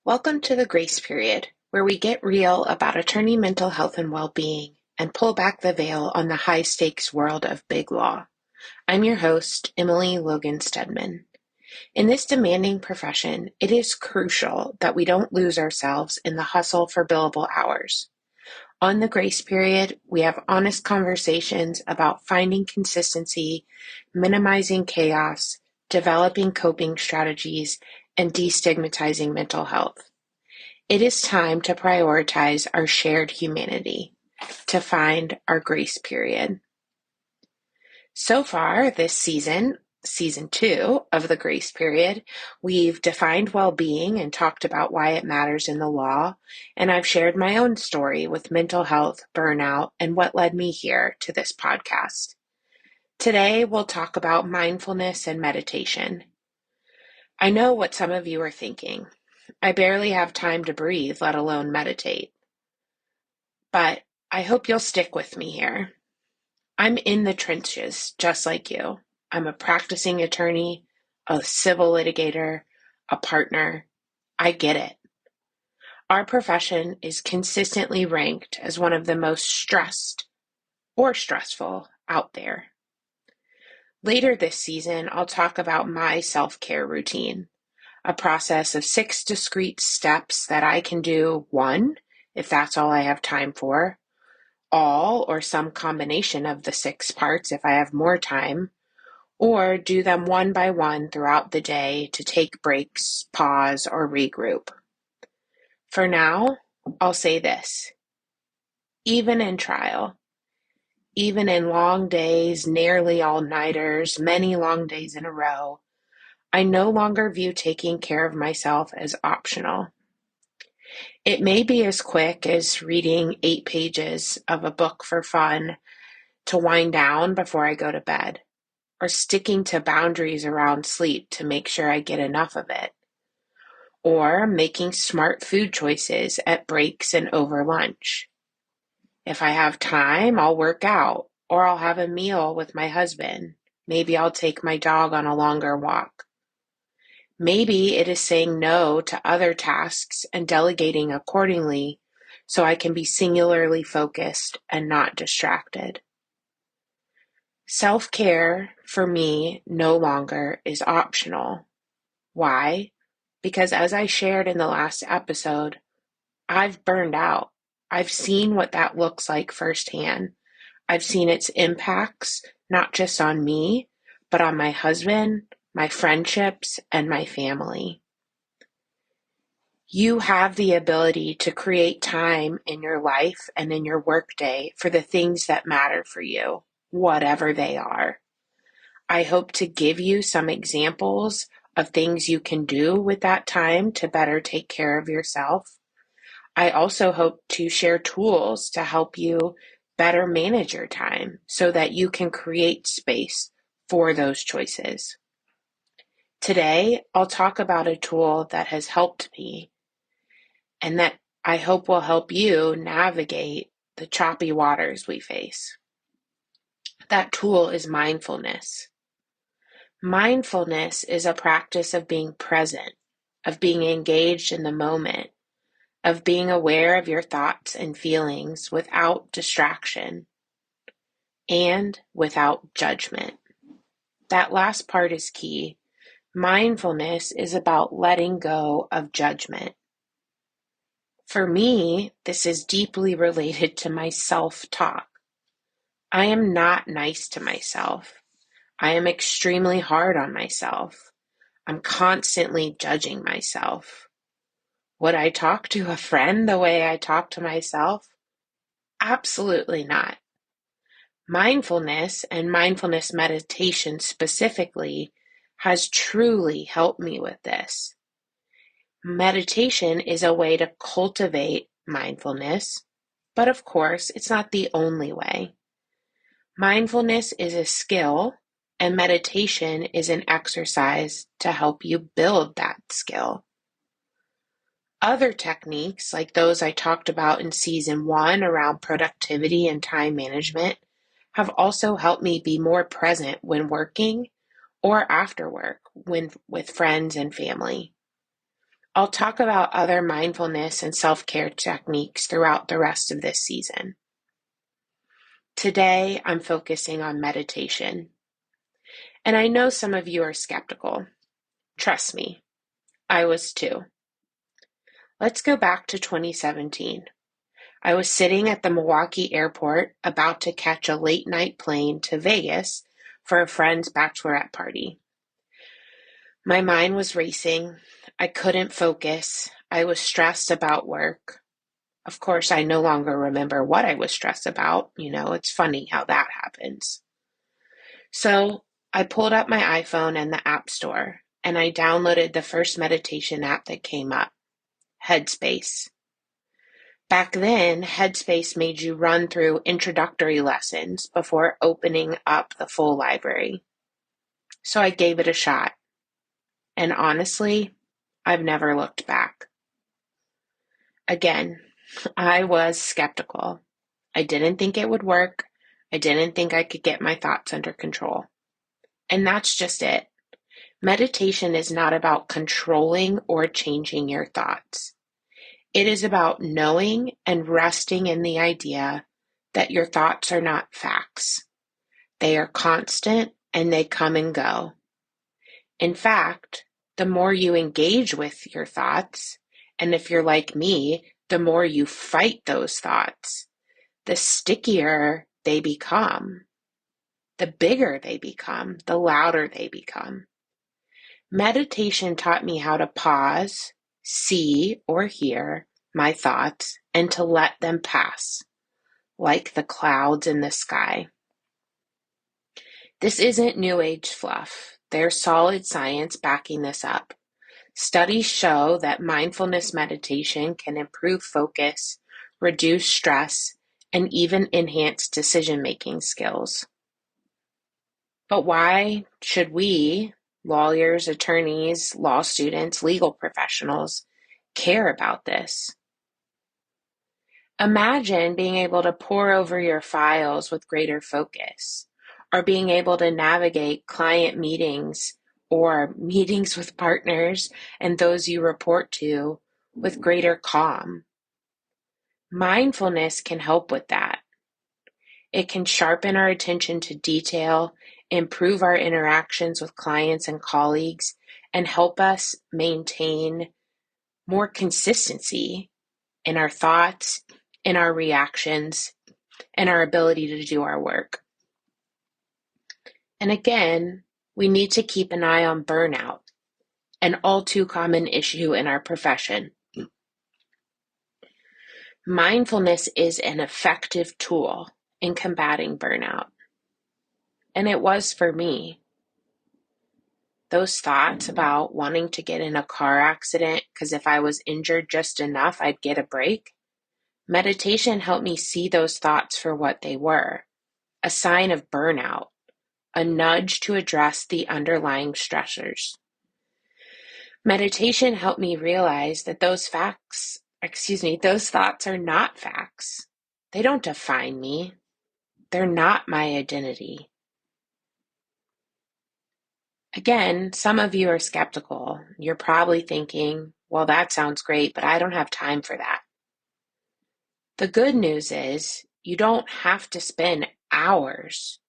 Welcome to the grace period, where we get real about attorney mental health and well-being and pull back the veil on the high-stakes world of big law. I'm your host, Emily Logan Stedman. In this demanding profession, it is crucial that we don't lose ourselves in the hustle for billable hours. On the grace period, we have honest conversations about finding consistency, minimizing chaos, developing coping strategies, and destigmatizing mental health. It is time to prioritize our shared humanity, to find our grace period. So far this season 2 of the grace period, we've defined well-being and talked about why it matters in the law, and I've shared my own story with mental health, burnout, and what led me here to this podcast. Today, we'll talk about mindfulness and meditation. I know what some of you are thinking. I barely have time to breathe, let alone meditate. But I hope you'll stick with me here. I'm in the trenches, just like you. I'm a practicing attorney, a civil litigator, a partner. I get it. Our profession is consistently ranked as one of the most stressed or stressful out there. Later this season, I'll talk about my self-care routine, a process of 6 discrete steps that I can do, 1, if that's all I have time for, all or some combination of the 6 parts if I have more time, or do them one by one throughout the day to take breaks, pause, or regroup. For now, I'll say this. Even in trial, even in long days, nearly all-nighters, many long days in a row, I no longer view taking care of myself as optional. It may be as quick as reading 8 pages of a book for fun to wind down before I go to bed, or sticking to boundaries around sleep to make sure I get enough of it, or making smart food choices at breaks and over lunch. If I have time, I'll work out, or I'll have a meal with my husband. Maybe I'll take my dog on a longer walk. Maybe it is saying no to other tasks and delegating accordingly so I can be singularly focused and not distracted. Self-care, for me, no longer is optional. Why? Because as I shared in the last episode, I've burned out. I've seen what that looks like firsthand. I've seen its impacts, not just on me, but on my husband, my friendships, and my family. You have the ability to create time in your life and in your workday for the things that matter for you, whatever they are. I hope to give you some examples of things you can do with that time to better take care of yourself. I also hope to share tools to help you better manage your time so that you can create space for those choices. Today, I'll talk about a tool that has helped me and that I hope will help you navigate the choppy waters we face. That tool is mindfulness. Mindfulness is a practice of being present, of being engaged in the moment, of being aware of your thoughts and feelings without distraction and without judgment. That last part is key. Mindfulness is about letting go of judgment. For me, this is deeply related to my self-talk. I am not nice to myself. I am extremely hard on myself. I'm constantly judging myself. Would I talk to a friend the way I talk to myself? Absolutely not. Mindfulness and mindfulness meditation specifically has truly helped me with this. Meditation is a way to cultivate mindfulness, but of course, it's not the only way. Mindfulness is a skill, and meditation is an exercise to help you build that skill. Other techniques, like those I talked about in season 1 around productivity and time management, have also helped me be more present when working or after work with friends and family. I'll talk about other mindfulness and self-care techniques throughout the rest of this season. Today, I'm focusing on meditation. And I know some of you are skeptical. Trust me, I was too. Let's go back to 2017. I was sitting at the Milwaukee airport about to catch a late night plane to Vegas for a friend's bachelorette party. My mind was racing. I couldn't focus. I was stressed about work. Of course, I no longer remember what I was stressed about. It's funny how that happens. So I pulled up my iPhone and the App Store, and I downloaded the first meditation app that came up, Headspace. Back then, Headspace made you run through introductory lessons before opening up the full library. So I gave it a shot. And honestly, I've never looked back. Again, I was skeptical. I didn't think it would work. I didn't think I could get my thoughts under control. And that's just it. Meditation is not about controlling or changing your thoughts. It is about knowing and resting in the idea that your thoughts are not facts. They are constant and they come and go. In fact, the more you engage with your thoughts, and if you're like me, the more you fight those thoughts, the stickier they become, the bigger they become, the louder they become. Meditation taught me how to pause, see or hear my thoughts, and to let them pass, like the clouds in the sky. This isn't New Age fluff. There's solid science backing this up. Studies show that mindfulness meditation can improve focus, reduce stress, and even enhance decision-making skills. But why should we, lawyers, attorneys, law students, legal professionals, care about this? Imagine being able to pore over your files with greater focus, or being able to navigate client meetings or meetings with partners and those you report to with greater calm. Mindfulness can help with that. It can sharpen our attention to detail, improve our interactions with clients and colleagues, and help us maintain more consistency in our thoughts, in our reactions, and our ability to do our work. And again, we need to keep an eye on burnout, an all too common issue in our profession. Mindfulness is an effective tool in combating burnout. And it was for me. Those thoughts about wanting to get in a car accident because if I was injured just enough, I'd get a break. Meditation helped me see those thoughts for what they were, a sign of burnout, a nudge to address the underlying stressors. Meditation helped me realize that those thoughts are not facts. They don't define me. They're not my identity. Again, some of you are skeptical. You're probably thinking, well, that sounds great, but I don't have time for that. The good news is you don't have to spend hours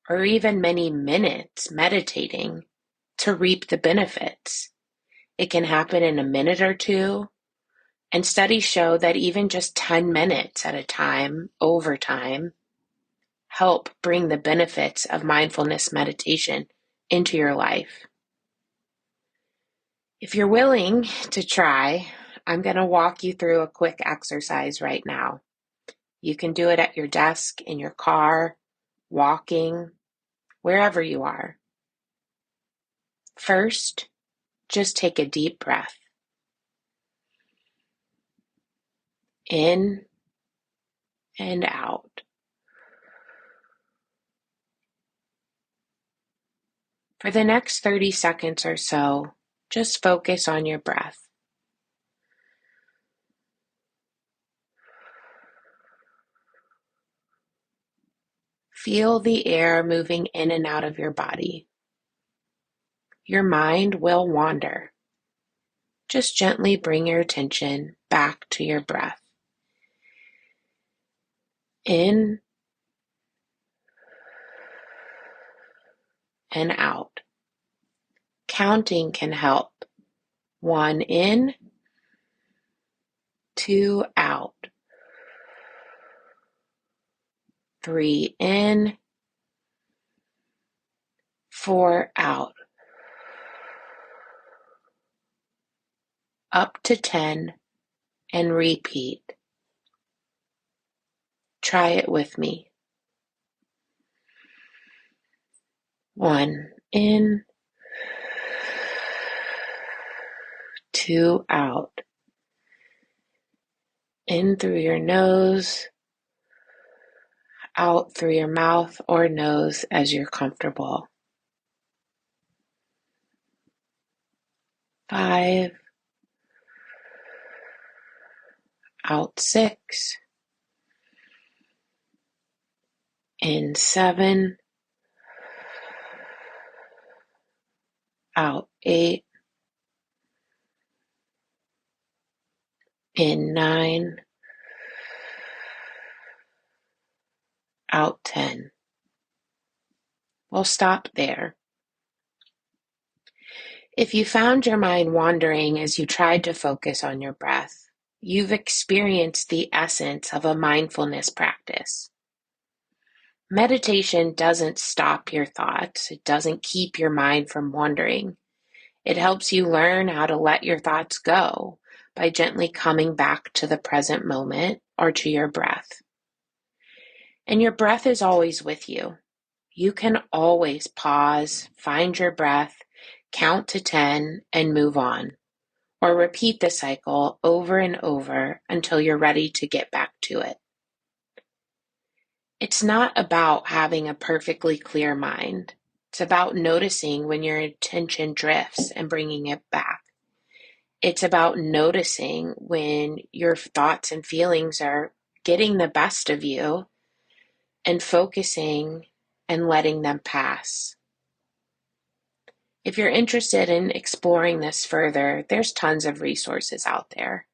or even many minutes meditating to reap the benefits. It can happen in a minute or two, and studies show that even just 10 minutes at a time, over time, help bring the benefits of mindfulness meditation into your life. If you're willing to try, I'm going to walk you through a quick exercise right now. You can do it at your desk, in your car, walking, wherever you are. First, just take a deep breath. In and out. For the next 30 seconds or so, just focus on your breath. Feel the air moving in and out of your body. Your mind will wander. just gently bring your attention back to your breath. In and out. Counting can help. 1 in, 2 out. 3 in, 4 out. Up to 10 and repeat. Try it with me. 1 in, 2 out. In through your nose, out through your mouth or nose as you're comfortable. 5, out 6, in 7, out 8, in 9, out 10. We'll stop there. If you found your mind wandering as you tried to focus on your breath, you've experienced the essence of a mindfulness practice. Meditation doesn't stop your thoughts. It doesn't keep your mind from wandering. It helps you learn how to let your thoughts go by gently coming back to the present moment or to your breath. And your breath is always with you. You can always pause, find your breath, count to 10, and move on. Or repeat the cycle over and over until you're ready to get back to it. It's not about having a perfectly clear mind. It's about noticing when your attention drifts and bringing it back. It's about noticing when your thoughts and feelings are getting the best of you and focusing and letting them pass. If you're interested in exploring this further, there's tons of resources out there.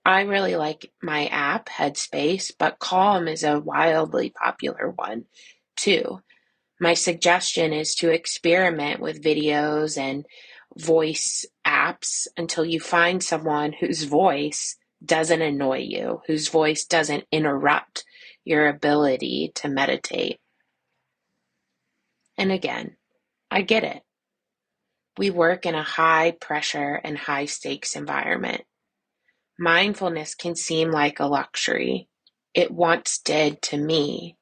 I really like my app, Headspace, but Calm is a wildly popular one too. My suggestion is to experiment with videos and voice apps until you find someone whose voice doesn't annoy you, whose voice doesn't interrupt your ability to meditate. And again, I get it. We work in a high pressure and high stakes environment. Mindfulness can seem like a luxury. It once did to me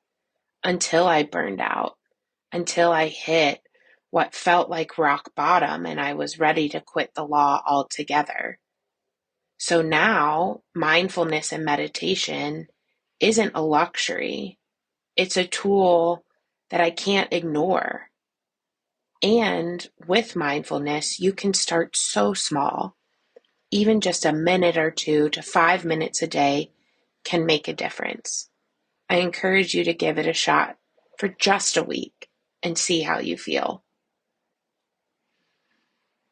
until I burned out, until I hit what felt like rock bottom and I was ready to quit the law altogether. So now mindfulness and meditation isn't a luxury. It's a tool that I can't ignore. And with mindfulness, you can start so small. Even just a minute or 2 to 5 minutes a day can make a difference. I encourage you to give it a shot for just a week and see how you feel.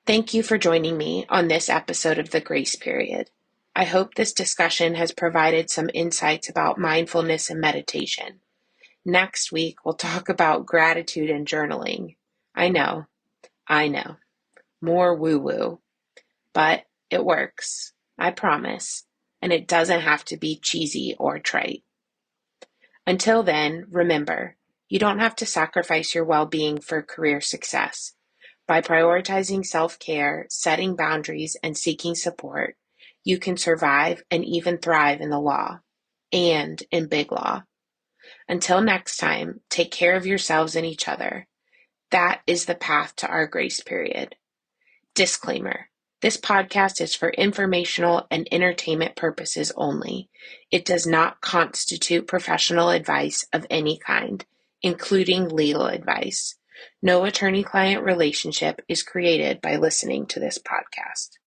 Thank you for joining me on this episode of The Grace Period. I hope this discussion has provided some insights about mindfulness and meditation. Next week, we'll talk about gratitude and journaling. I know. More woo-woo. But it works, I promise, and it doesn't have to be cheesy or trite. Until then, remember, you don't have to sacrifice your well-being for career success. By prioritizing self-care, setting boundaries, and seeking support, you can survive and even thrive in the law and in big law. Until next time, take care of yourselves and each other. That is the path to our grace period. Disclaimer. This podcast is for informational and entertainment purposes only. It does not constitute professional advice of any kind, including legal advice. No attorney-client relationship is created by listening to this podcast.